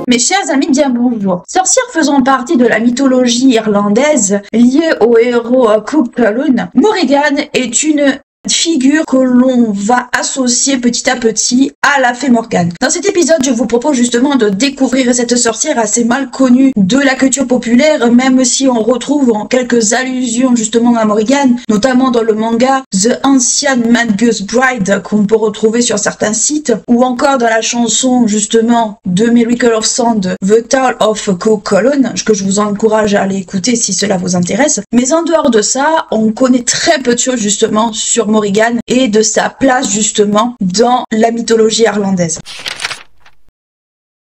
Mes chers amis, bien bonjour. Sorcière faisant partie de la mythologie irlandaise liée au héros Cú Chulainn, Morrigan est une figure que l'on va associer petit à petit à la fée Morgane. Dans cet épisode, je vous propose justement de découvrir cette sorcière assez mal connue de la culture populaire, même si on retrouve quelques allusions justement à Morrigan, notamment dans le manga The Ancient Magus Bride qu'on peut retrouver sur certains sites, ou encore dans la chanson justement de Miracle of Sound, The Tale of Cú Chulainn, que je vous encourage à aller écouter si cela vous intéresse. Mais en dehors de ça, on connaît très peu de choses justement sur Morrigan et de sa place justement dans la mythologie irlandaise.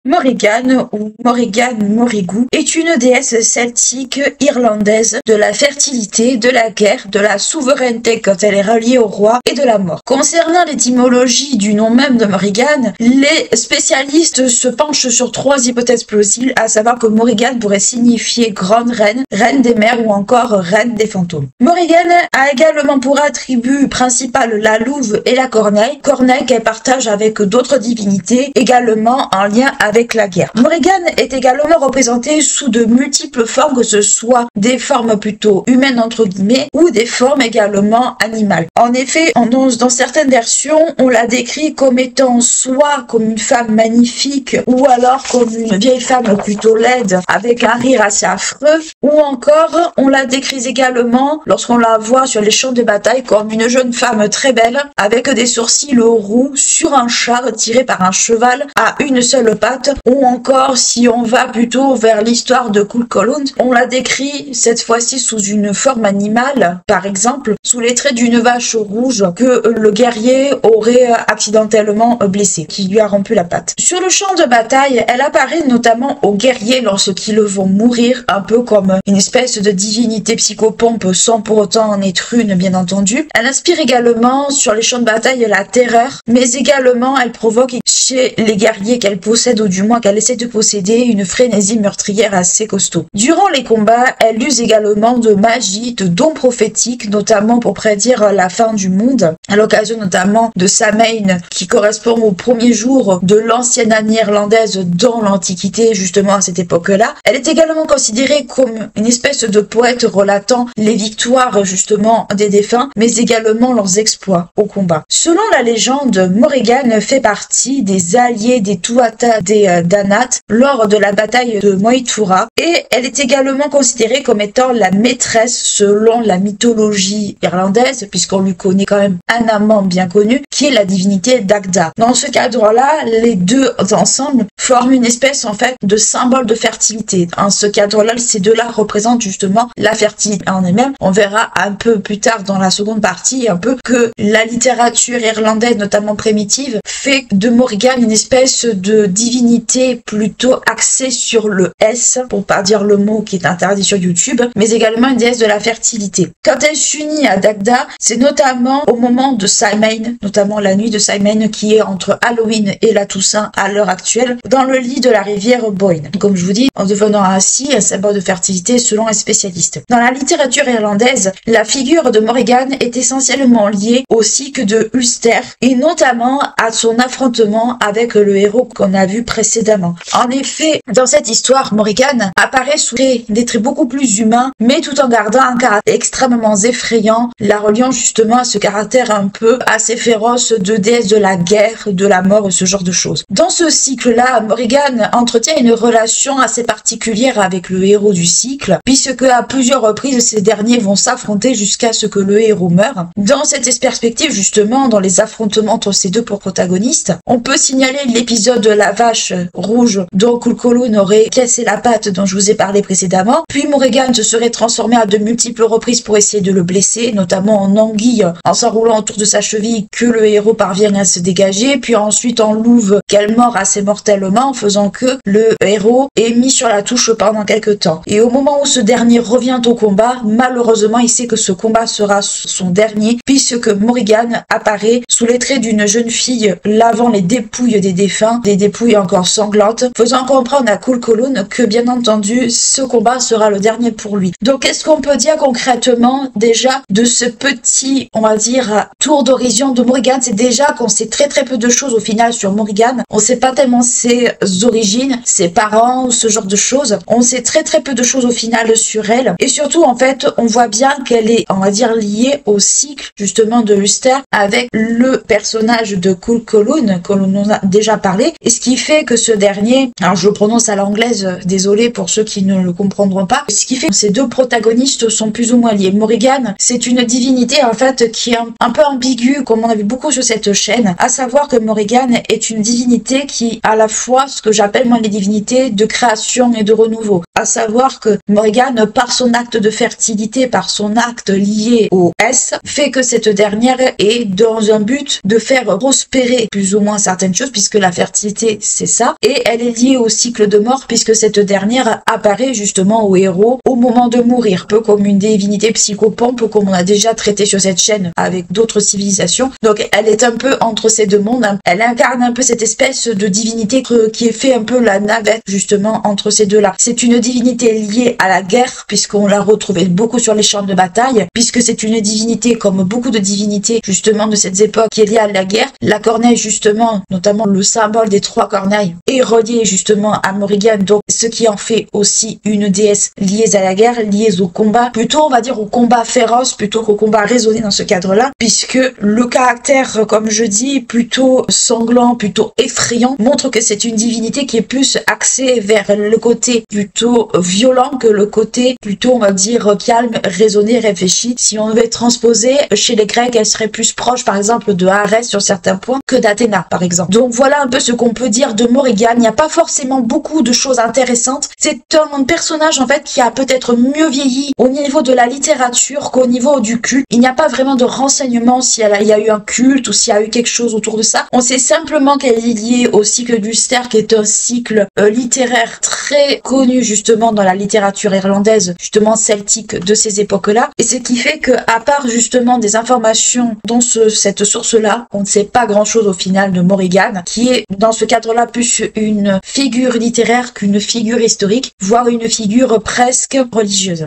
Morrigan ou Morrigan Morrigu est une déesse celtique irlandaise de la fertilité, de la guerre, de la souveraineté quand elle est reliée au roi et de la mort. Concernant l'étymologie du nom même de Morrigan, les spécialistes se penchent sur trois hypothèses plausibles, à savoir que Morrigan pourrait signifier grande reine, reine des mers ou encore reine des fantômes. Morrigan a également pour attribut principal la louve et la corneille qu'elle partage avec d'autres divinités, également en lien avec la guerre. Morrigan est également représentée sous de multiples formes, que ce soit des formes plutôt humaines entre guillemets ou des formes également animales. En effet, dans certaines versions, on la décrit comme étant soit comme une femme magnifique ou alors comme une vieille femme plutôt laide avec un rire assez affreux, ou encore on la décrit également lorsqu'on la voit sur les champs de bataille comme une jeune femme très belle avec des sourcils roux sur un char tiré par un cheval à une seule patte, ou encore si on va plutôt vers l'histoire de Cú Chulainn, on la décrit cette fois-ci sous une forme animale, par exemple sous les traits d'une vache rouge que le guerrier aurait accidentellement blessé, qui lui a rompu la patte. Sur le champ de bataille, elle apparaît notamment aux guerriers lorsqu'ils vont mourir, un peu comme une espèce de divinité psychopompe sans pour autant en être une, bien entendu. Elle inspire également sur les champs de bataille la terreur, mais également elle provoque chez les guerriers qu'elle possède, ou du moins qu'elle essaie de posséder, une frénésie meurtrière assez costaud. Durant les combats, elle use également de magie, de dons prophétiques, notamment pour prédire la fin du monde, à l'occasion notamment de Samhain, qui correspond au premier jour de l'ancienne année irlandaise dans l'Antiquité, justement à cette époque-là. Elle est également considérée comme une espèce de poète relatant les victoires justement des défunts, mais également leurs exploits au combat. Selon la légende, Morrigan fait partie des alliés des Tuatha des Danat lors de la bataille de Moytura, et elle est également considérée comme étant la maîtresse selon la mythologie irlandaise, puisqu'on lui connaît quand même un amant bien connu qui est la divinité Dagda. Dans ce cadre-là, les deux ensemble forment une espèce en fait de symbole de fertilité. En ce cadre-là, ces deux-là représentent justement la fertilité en elle-même. On verra un peu plus tard dans la seconde partie un peu que la littérature irlandaise, notamment primitive, fait de Morrigan une espèce de divinité plutôt axée sur le S, pour pas dire le mot qui est interdit sur YouTube, mais également une déesse de la fertilité. Quand elle s'unit à Dagda, c'est notamment au moment de Samhain, notamment la nuit de Samhain qui est entre Halloween et la Toussaint à l'heure actuelle, dans le lit de la rivière Boyne. Comme je vous dis, en devenant ainsi un symbole de fertilité selon les spécialistes. Dans la littérature irlandaise, la figure de Morrigan est essentiellement liée au cycle de Ulster et notamment à son affrontement avec le héros qu'on a vu précédemment. En effet, dans cette histoire, Morrigan apparaît sous des traits beaucoup plus humains, mais tout en gardant un caractère extrêmement effrayant, la reliant justement à ce caractère un peu assez féroce de déesse de la guerre, de la mort, ce genre de choses. Dans ce cycle-là, Morrigan entretient une relation assez particulière avec le héros du cycle, puisque à plusieurs reprises, ces derniers vont s'affronter jusqu'à ce que le héros meure. Dans cette perspective, justement, dans les affrontements entre ces deux protagonistes, on peut signaler l'épisode de la vache rouge dont Cú Chulainn aurait cassé la patte dont je vous ai parlé précédemment. Puis Morrigan se serait transformé à de multiples reprises pour essayer de le blesser, notamment en anguille en s'enroulant autour de sa cheville que le héros parvient à se dégager, puis ensuite en louve qu'elle mord assez mortellement en faisant que le héros est mis sur la touche pendant quelques temps. Et au moment où ce dernier revient au combat, malheureusement il sait que ce combat sera son dernier puisque Morrigan apparaît sous les traits d'une jeune fille lavant les dépouilles des défunts, des dépouilles encore sanglantes, faisant comprendre à Cul Colune que bien entendu ce combat sera le dernier pour lui. Donc qu'est-ce qu'on peut dire concrètement déjà de ce petit, on va dire, tour d'horizon de Morrigan? C'est déjà qu'on sait très peu de choses au final sur Morrigan. On sait pas tellement ses origines, ses parents ou ce genre de choses. On sait très peu de choses au final sur elle. Et surtout en fait on voit bien qu'elle est, on va dire, liée au cycle justement de Luster avec le personnage de Cul Colune qu'on en a déjà parlé. Et ce qui fait que ce dernier, alors je le prononce à l'anglaise, désolé pour ceux qui ne le comprendront pas, ce qui fait que ces deux protagonistes sont plus ou moins liés. Morrigan, c'est une divinité en fait qui est un peu ambiguë, comme on a vu beaucoup sur cette chaîne, à savoir que Morrigan est une divinité qui à la fois ce que j'appelle moi les divinités de création et de renouveau, à savoir que Morrigan, par son acte de fertilité, par son acte lié au S, fait que cette dernière est dans un but de faire prospérer plus ou moins certaines choses, puisque la fertilité c'est ça, et elle est liée au cycle de mort, puisque cette dernière apparaît justement au héros au moment de mourir, peu comme une divinité psychopompe, comme on a déjà traité sur cette chaîne avec d'autres civilisations. Donc elle est un peu entre ces deux mondes, elle incarne un peu cette espèce de divinité qui est fait un peu la navette justement entre ces deux-là. C'est une divinité liée à la guerre, puisqu'on l'a retrouvée beaucoup sur les champs de bataille, puisque c'est une divinité comme beaucoup de divinités justement de cette époque qui est liée à la guerre. La corneille justement, notamment le symbole des trois corneilles, est relié justement à Morrigan, donc ce qui en fait aussi une déesse liée à la guerre, liée au combat, plutôt on va dire au combat féroce plutôt qu'au combat raisonné dans ce cadre-là, puisque le caractère, comme je dis, plutôt sanglant, plutôt effrayant, montre que c'est une divinité qui est plus axée vers le côté plutôt violent que le côté plutôt, on va dire, calme, raisonné, réfléchi. Si on devait transposer, chez les Grecs, elle serait plus proche, par exemple, de Arès sur certains points que d'Athéna, par exemple. Donc voilà un peu ce qu'on peut dire de Morrigan. Il n'y a pas forcément beaucoup de choses intéressantes. C'est un personnage, en fait, qui a peut-être mieux vieilli au niveau de la littérature qu'au niveau du culte. Il n'y a pas vraiment de renseignements s'il y a eu un culte ou s'il y a eu quelque chose autour de ça. On sait simplement qu'elle est liée au cycle d'Ulster, qui est un cycle littéraire très connu justement dans la littérature irlandaise, justement celtique de ces époques-là. Et ce qui fait que, à part justement des informations dans cette source-là, on ne sait pas grand-chose au final de Morrigan, qui est dans ce cadre-là plus une figure littéraire qu'une figure historique, voire une figure presque religieuse.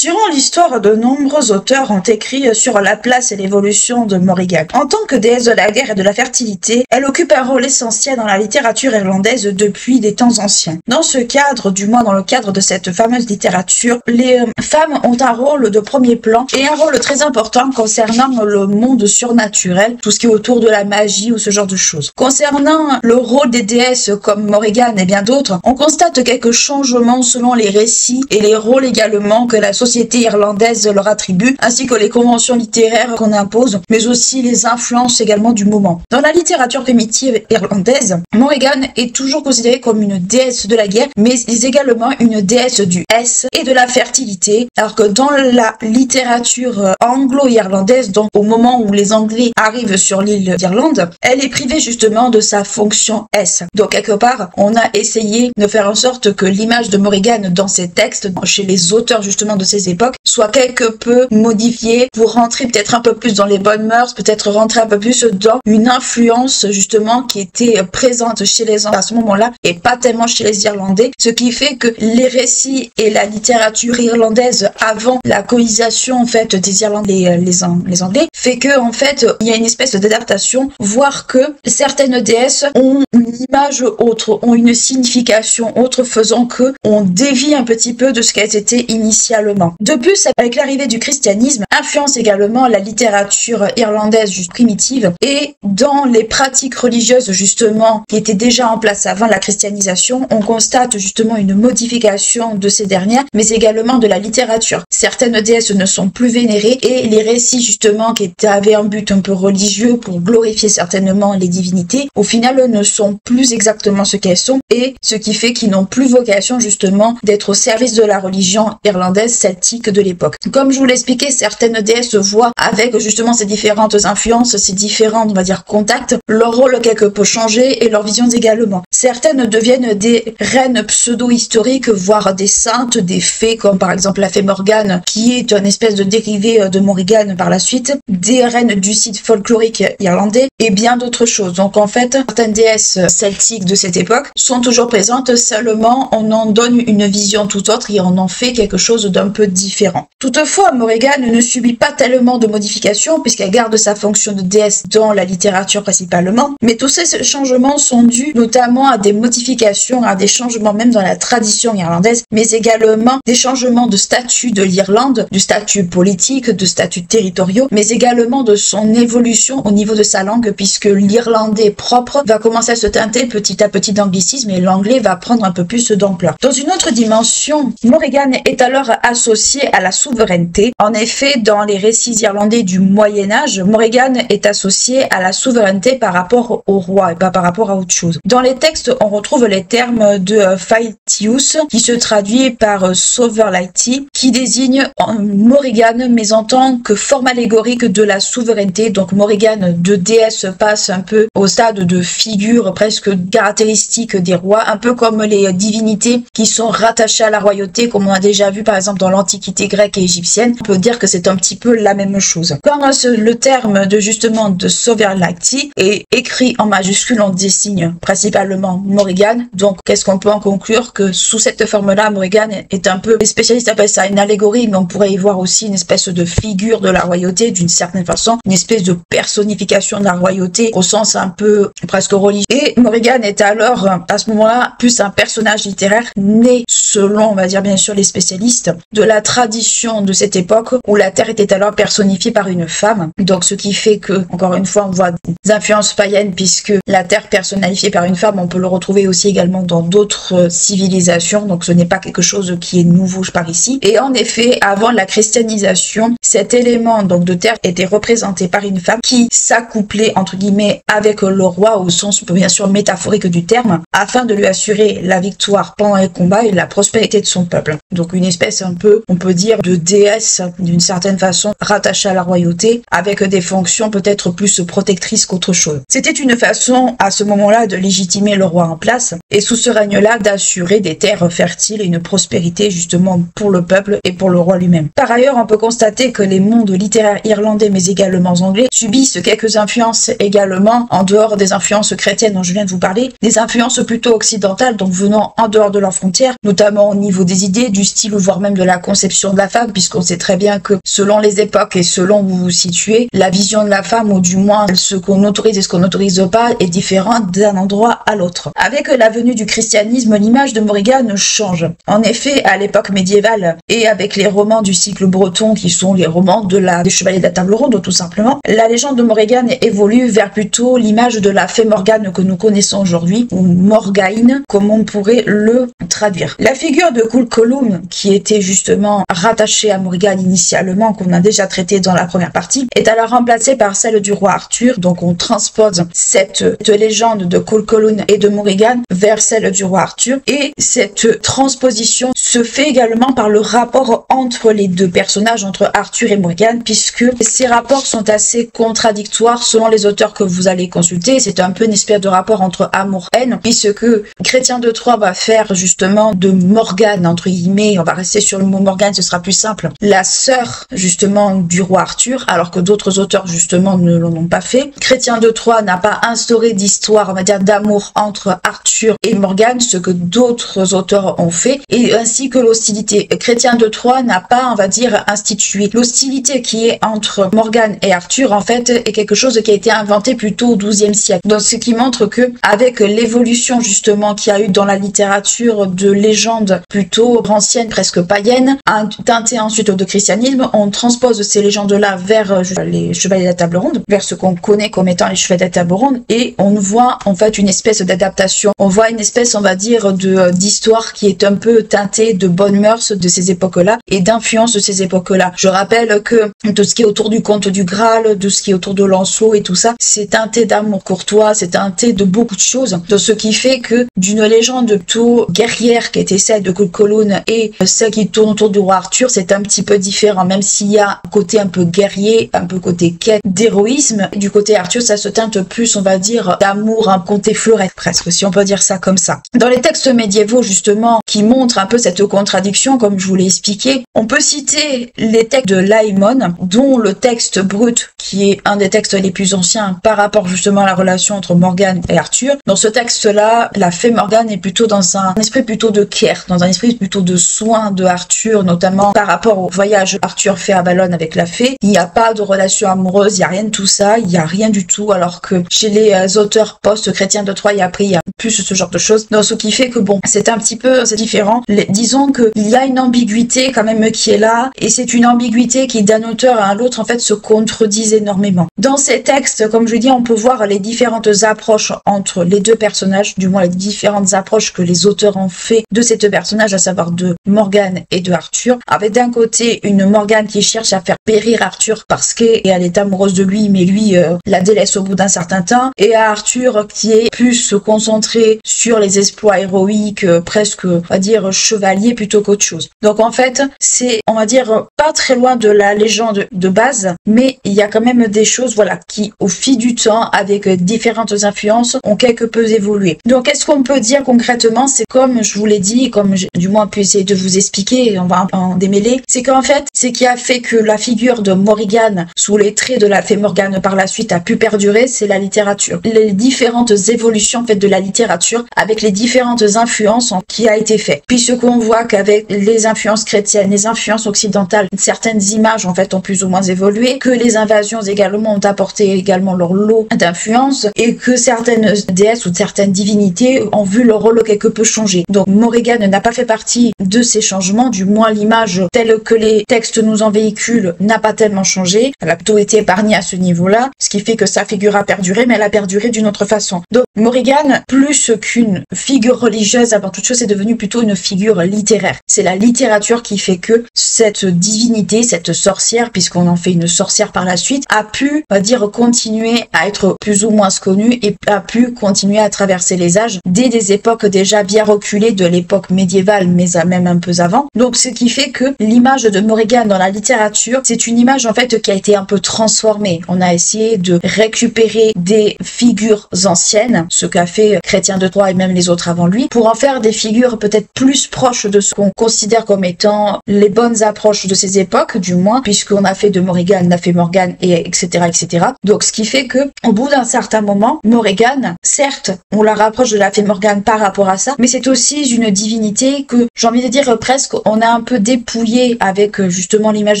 Durant l'histoire, de nombreux auteurs ont écrit sur la place et l'évolution de Morrigan. En tant que déesse de la guerre et de la fertilité, elle occupe un rôle essentiel dans la littérature irlandaise depuis des temps anciens. Dans ce cadre, du moins dans le cadre de cette fameuse littérature, les femmes ont un rôle de premier plan et un rôle très important concernant le monde surnaturel, tout ce qui est autour de la magie ou ce genre de choses. Concernant le rôle des déesses comme Morrigan et bien d'autres, on constate quelques changements selon les récits et les rôles également que la société irlandaise leur attribue, ainsi que les conventions littéraires qu'on impose, mais aussi les influences également du moment. Dans la littérature primitive irlandaise, Morrigan est toujours considérée comme une déesse de la guerre, mais également une déesse du S et de la fertilité, alors que dans la littérature anglo-irlandaise, donc au moment où les Anglais arrivent sur l'île d'Irlande, elle est privée justement de sa fonction S. Donc quelque part, on a essayé de faire en sorte que l'image de Morrigan dans ces textes, chez les auteurs justement de ces époques, soit quelque peu modifiée pour rentrer peut-être un peu plus dans les bonnes mœurs, peut-être rentrer un peu plus dans une influence justement qui était présente chez les Anglais à ce moment-là et pas tellement chez les Irlandais, ce qui fait que les récits et la littérature irlandaise avant la colonisation en fait des Irlandais, les Anglais, fait que en fait il y a une espèce d'adaptation, voire que certaines déesses ont une image autre, ont une signification autre, faisant que on dévie un petit peu de ce qu'elles étaient initialement. De plus, avec l'arrivée du christianisme, influence également la littérature irlandaise primitive et dans les pratiques religieuses justement qui étaient déjà en place avant la christianisation, on constate justement une modification de ces dernières, mais également de la littérature. Certaines déesses ne sont plus vénérées et les récits justement qui avaient un but un peu religieux pour glorifier certainement les divinités, au final ne sont plus exactement ce qu'elles sont et ce qui fait qu'ils n'ont plus vocation justement d'être au service de la religion irlandaise celtique de l'époque. Comme je vous l'expliquais, certaines déesses voient avec justement ces différentes influences, ces différents, on va dire, contacts, leur rôle quelque peu changer et leurs visions également. Certaines deviennent des reines pseudo-historiques, voire des saintes, des fées, comme par exemple la fée Morgane, qui est une espèce de dérivé de Morrigan par la suite, des reines du site folklorique irlandais, et bien d'autres choses. Donc en fait, certaines déesses celtiques de cette époque sont toujours présentes, seulement on en donne une vision tout autre et on en fait quelque chose d'un peu différent. Toutefois, Morrigan ne subit pas tellement de modifications puisqu'elle garde sa fonction de déesse dans la littérature principalement, mais tous ces changements sont dus notamment à des modifications, à des changements même dans la tradition irlandaise, mais également des changements de statut de l'Irlande, du statut politique, de statut territoriaux, mais également de son évolution au niveau de sa langue, puisque l'irlandais propre va commencer à se teinter petit à petit d'anglicisme et l'anglais va prendre un peu plus d'ampleur. Dans une autre dimension, Morrigan est alors associé à la souveraineté. En effet, dans les récits irlandais du Moyen-Âge, Morrigan est associé à la souveraineté par rapport au roi et pas par rapport à autre chose. Dans les textes, on retrouve les termes de Faitius, qui se traduit par Sovereignty, qui désigne Morrigan, mais en tant que forme allégorique de la souveraineté. Donc Morrigan de déesse passe un peu au stade de figure presque caractéristique des rois, un peu comme les divinités qui sont rattachées à la royauté, comme on a déjà vu par exemple dans l'Antiquité grecque et égyptienne. On peut dire que c'est un petit peu la même chose. Quand le terme de justement de Sovereignty est écrit en majuscule, on désigne principalement Morrigan. Donc qu'est-ce qu'on peut en conclure? Que sous cette forme-là, Morrigan est un peu, les spécialistes appellent ça une allégorie, mais on pourrait y voir aussi une espèce de figure de la royauté d'une certaine façon, une espèce de personnification de la royauté au sens un peu presque religieux. Et Morrigan est alors à ce moment-là plus un personnage littéraire né, selon on va dire bien sûr les spécialistes, de la tradition de cette époque où la terre était alors personnifiée par une femme. Donc ce qui fait que, encore une fois, on voit des influences païennes puisque la terre personnifiée par une femme, on peut le retrouver aussi également dans d'autres civilisations. Donc ce n'est pas quelque chose qui est nouveau par ici. Et en effet, avant la christianisation, cet élément donc de terre était représenté par une femme qui s'accouplait entre guillemets avec le roi au sens bien sûr métaphorique du terme, afin de lui assurer la victoire pendant les combats et la prospérité de son peuple. Donc une espèce un peu, on peut dire, de déesse d'une certaine façon rattachée à la royauté, avec des fonctions peut-être plus protectrices qu'autre chose. C'était une façon à ce moment-là de légitimer le roi en place et sous ce règne-là d'assurer des terres fertiles et une prospérité justement pour le peuple et pour le roi lui-même. Par ailleurs, on peut constater que les mondes littéraires irlandais mais également anglais subissent quelques influences également en dehors des influences chrétiennes dont je viens de vous parler, des influences plutôt occidentales donc venant en dehors de leurs frontières, notamment au niveau des idées, du style ou voire même de la conception de la femme, puisqu'on sait très bien que selon les époques et selon où vous vous situez, la vision de la femme ou du moins ce qu'on autorise et ce qu'on n'autorise pas est différente d'un endroit à l'autre. Avec la venue du christianisme, l'image de Morrigan change. En effet, à l'époque médiévale et avec les romans du cycle breton qui sont les romans des Chevaliers de la Table Ronde tout simplement, la légende de Morrigan évolue vers plutôt l'image de la fée Morgane que nous connaissons aujourd'hui, ou Morgaine, comme on pourrait le traduire. La figure de Cúl Chulainn, qui était justement rattachée à Morrigan initialement, qu'on a déjà traité dans la première partie, est alors remplacée par celle du roi Arthur. Donc on transpose cette légende de Cúl Chulainn et de Morrigan vers celle du roi Arthur, et cette transposition se fait également par le rapport entre les deux personnages, entre Arthur et Morrigan, puisque ces rapports sont assez contradictoires selon les auteurs que vous allez consulter. C'est un peu une espèce de rapport entre amour-haine, puisque Chrétien de Troyes va faire justement de Morgane, entre guillemets, on va rester sur le mot Morgane, ce sera plus simple, la sœur justement du roi Arthur, alors que d'autres auteurs justement ne l'en ont pas fait. Chrétien de Troyes n'a pas instauré d'histoire, on va dire, d'amour entre Arthur et Morgane, ce que d'autres auteurs ont fait, et ainsi que l'hostilité. Chrétien de Troyes n'a pas, on va dire, institué. L'hostilité qui est entre Morgane et Arthur, en fait, est quelque chose qui a été inventé plutôt au XIIe siècle. Donc, ce qui montre que, avec l'évolution, justement, qu'il y a eu dans la littérature de légendes plutôt anciennes, presque païennes, teintées ensuite de christianisme, on transpose ces légendes-là vers les Chevaliers de la Table Ronde, vers ce qu'on connaît comme étant les Chevaliers de la Table Ronde, et on voit, en fait, une espèce d'adaptation. On voit une espèce, on va dire, d'histoire qui est un peu teintée de bonnes mœurs de ces époques-là et d'influence de ces époques-là. Je rappelle que tout ce qui est autour du conte du Graal, de ce qui est autour de Lancelot et tout ça, c'est teinté d'amour courtois, c'est teinté de beaucoup de choses. De ce qui fait que d'une légende plutôt guerrière qui était celle de Cúl Chulainn et celle qui tourne autour du roi Arthur, c'est un petit peu différent, même s'il y a un côté un peu guerrier, un peu côté quête, d'héroïsme. Du côté Arthur, ça se teinte plus, on va dire, d'amour, un côté fleurette. presque, si on peut dire ça comme ça. Dans les textes médiévaux, justement, qui montrent un peu cette contradiction, comme je vous l'ai expliqué, on peut citer les textes de Laïmon, dont le texte brut, qui est un des textes les plus anciens par rapport justement à la relation entre Morgane et Arthur. Dans ce texte-là, la fée Morgane est plutôt dans un esprit plutôt de care, dans un esprit plutôt de soin de Arthur, notamment par rapport au voyage Arthur fait à Balonne avec la fée. Il n'y a pas de relation amoureuse, il n'y a rien de tout ça, il n'y a rien du tout, alors que chez les auteurs post-chrétiens de Troyes, il y a plus ce genre de choses. Donc, ce qui fait que bon, c'est un petit peu, c'est différent. Disons que il y a une ambiguïté quand même qui est là, et c'est une ambiguïté qui d'un auteur à l'autre en fait se contredisent énormément. Dans ces textes, comme je dis, on peut voir les différentes approches entre les deux personnages, du moins les différentes approches que les auteurs ont fait de ces deux personnages, à savoir de Morgane et de Arthur, avec d'un côté une Morgane qui cherche à faire périr Arthur parce qu'elle est amoureuse de lui, mais lui la délaisse au bout d'un certain temps, et à Arthur qui est plus concentré sur les exploits héroïques, presque, on va dire, chevalier plutôt qu'autre chose. Donc en fait, c'est, on va dire, pas très loin de la légende de base, mais il y a quand même des choses, voilà, qui au fil du temps, avec différentes influences, ont quelque peu évolué. Donc qu'est-ce qu'on peut dire concrètement? C'est comme je vous l'ai dit, comme j'ai du moins pu essayer de vous expliquer, on va en démêler, c'est qu'en fait, ce qui a fait que la figure de Morrigan, sous les traits de la fée Morgane par la suite, a pu perdurer, c'est la littérature. Les différentes évolutions en fait de la littérature, avec les différentes influences qui a été fait. Puisqu'on voit qu'avec les influences chrétiennes, les influences occidentales, certaines images en fait ont plus ou moins évolué, que les invasions également ont apporté également leur lot d'influence, et que certaines déesses ou certaines divinités ont vu leur rôle quelque peu changer. Donc Morrigan n'a pas fait partie de ces changements, du moins l'image telle que les textes nous en véhiculent n'a pas tellement changé. Elle a plutôt été épargnée à ce niveau-là, ce qui fait que sa figure a perduré, mais elle a perduré d'une autre façon. Donc Morrigan, plus qu'une figure religieuse avant toute chose, c'est devenu plutôt une figure littéraire. C'est la littérature qui fait que cette divinité, cette sorcière, puisqu'on en fait une sorcière par la suite, a pu, on va dire, continuer à être plus ou moins connue et a pu continuer à traverser les âges dès des époques déjà bien reculées de l'époque médiévale, mais même un peu avant. Donc ce qui fait que l'image de Morrigan dans la littérature, c'est une image en fait qui a été un peu transformée. On a essayé de récupérer des figures anciennes, ce qu'a fait Chrétien de Troyes et même les autres avant lui, pour en faire des figures peut-être plus proches de ce qu'on considère comme étant les bonnes approches de ces époques, du moins, puisqu'on a fait de Morrigan, on a fait Morgane, et etc., etc. Donc ce qui fait que, au bout d'un certain moment, Morrigan, certes, on la rapproche de la fée Morgane par rapport à ça, mais c'est aussi une divinité que, j'ai envie de dire presque, on a un peu dépouillé avec justement l'image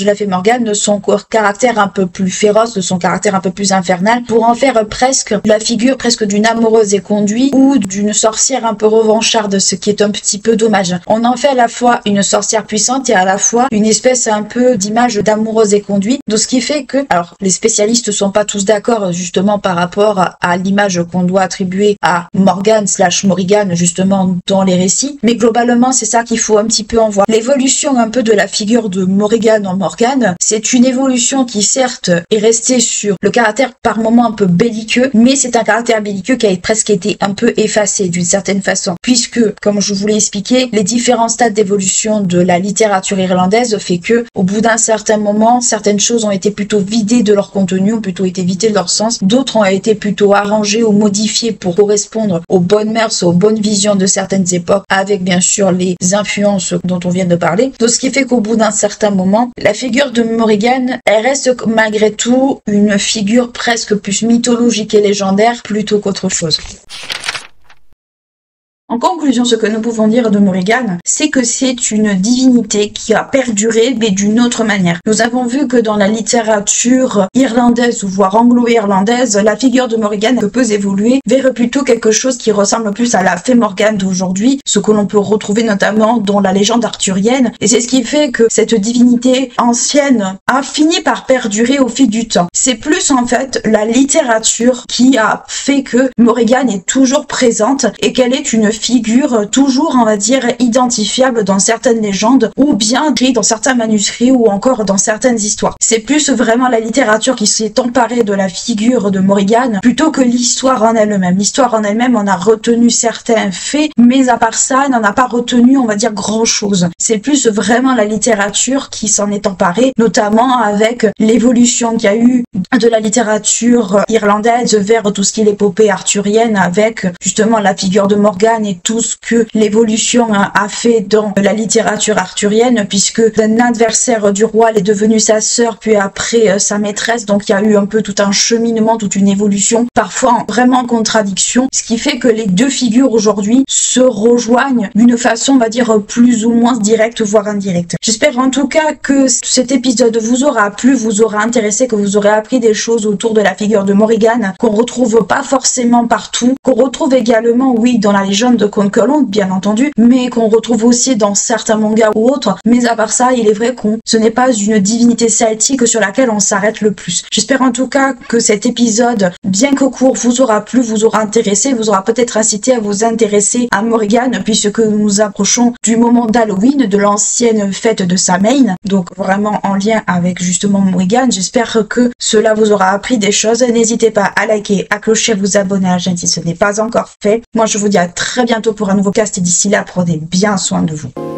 de la fée Morgane de son caractère un peu plus féroce, de son caractère un peu plus infernal, pour en faire presque la figure presque d'une amoureuse éconduite ou d'une sorcière un peu revancharde, ce qui est un petit peu dommage. On en fait à la fois une sorcière puissante et à la fois une espèce un peu d'image d'amoureuse éconduite, donc ce qui fait que, alors les spécialistes sont pas tous d'accord justement par rapport à l'image qu'on doit attribuer à Morgane / Morrigan justement dans les récits, mais globalement c'est ça qu'il faut un petit peu en voir. L'évolution un peu de la figure de Morrigan en Morgane, c'est une évolution qui certes est restée sur le caractère par moments un peu belliqueux, mais c'est un caractère belliqueux qui a presque été un peu effacé d'une certaine façon, puisque comme je vous l'ai expliqué, les différents stades d'évolution de la littérature irlandaise fait que au bout d'un certain moment, certaines choses ont été plutôt vidées de leur contenu, ont plutôt été vidées de leur sens, d'autres ont été plutôt arrangées ou modifiées pour correspondre aux bonnes mœurs, aux bonnes visions de certaines époques, avec bien sûr les influences dont on vient de parler. Donc ce qui fait qu'au bout d'un certain moment, la figure de Morrigan, elle reste malgré tout une figure presque plus mythologique et légendaire plutôt qu'autre chose. En conclusion, ce que nous pouvons dire de Morrigan, c'est que c'est une divinité qui a perduré, mais d'une autre manière. Nous avons vu que dans la littérature irlandaise ou voire anglo-irlandaise, la figure de Morrigan peut évoluer vers plutôt quelque chose qui ressemble plus à la fée Morgane d'aujourd'hui, ce que l'on peut retrouver notamment dans la légende arthurienne. Et c'est ce qui fait que cette divinité ancienne a fini par perdurer au fil du temps. C'est plus en fait la littérature qui a fait que Morrigan est toujours présente et qu'elle est une figure toujours, on va dire, identifiable dans certaines légendes ou bien écrit dans certains manuscrits ou encore dans certaines histoires. C'est plus vraiment la littérature qui s'est emparée de la figure de Morrigan plutôt que l'histoire en elle-même. L'histoire en elle-même, on a retenu certains faits, mais à part ça, elle n'en a pas retenu, on va dire, grand-chose. C'est plus vraiment la littérature qui s'en est emparée, notamment avec l'évolution qu'il y a eu de la littérature irlandaise vers tout ce qui est l'épopée arthurienne, avec justement la figure de Morgan et tout ce que l'évolution a fait dans la littérature arthurienne, puisque un adversaire du roi est devenu sa sœur, puis après sa maîtresse. Donc il y a eu un peu tout un cheminement, toute une évolution, parfois vraiment en contradiction, ce qui fait que les deux figures aujourd'hui se rejoignent d'une façon, on va dire, plus ou moins directe, voire indirecte. J'espère en tout cas que cet épisode vous aura plu, vous aura intéressé, que vous aurez appris des choses autour de la figure de Morrigan qu'on retrouve pas forcément partout, qu'on retrouve également, oui, dans la légende de Conquelon, bien entendu, mais qu'on retrouve aussi dans certains mangas ou autres. Mais à part ça, il est vrai que ce n'est pas une divinité celtique sur laquelle on s'arrête le plus. J'espère en tout cas que cet épisode, bien que court, vous aura plu, vous aura intéressé, vous aura peut-être incité à vous intéresser à Morrigan, puisque nous approchons du moment d'Halloween, de l'ancienne fête de Samhain, donc vraiment en lien avec justement Morrigan. J'espère que cela vous aura appris des choses. N'hésitez pas à liker, à clocher, à vous abonner à la chaîne si ce n'est pas encore fait. Moi je vous dis à très bientôt pour un nouveau cast et d'ici là prenez bien soin de vous.